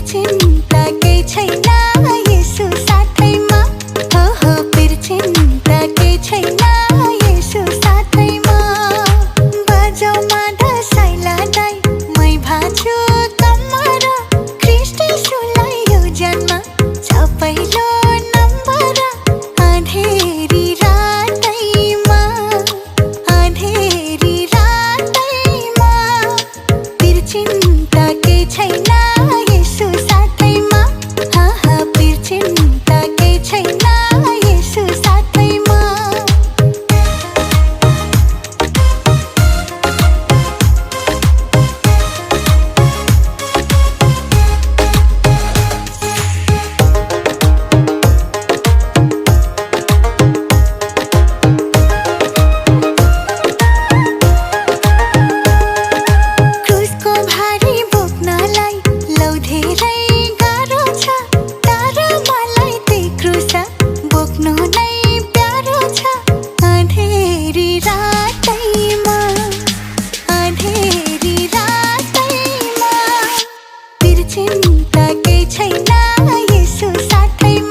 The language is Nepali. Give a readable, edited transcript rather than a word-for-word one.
चिन्ता केही छैन येशू साथैमा। हो हो पिर चिन्ता केही छैन येशू साथैमा। बजाऊ मादल साइलालाई मै भाछु कम्मर। ख्रीष्ट येशूलाई यो जन्म छ पहिलो नम्बर। अँधेरी रातैमा अँधेरी रातैमा पिर चिन्ता केही छैन येशू साथैमा। हा हा पिर चिन्ता केही छैन येशू साथैमा। क्रुसको भारी बोक्नलाई लौ धेरै गाह्रो छ। तर मलाई त्यही क्रुस बोक्नु नै प्यारो छ। अँधेरी रातैमा अँधेरी रातैमा पिर चिन्ता केही छैन येशू साथैमा।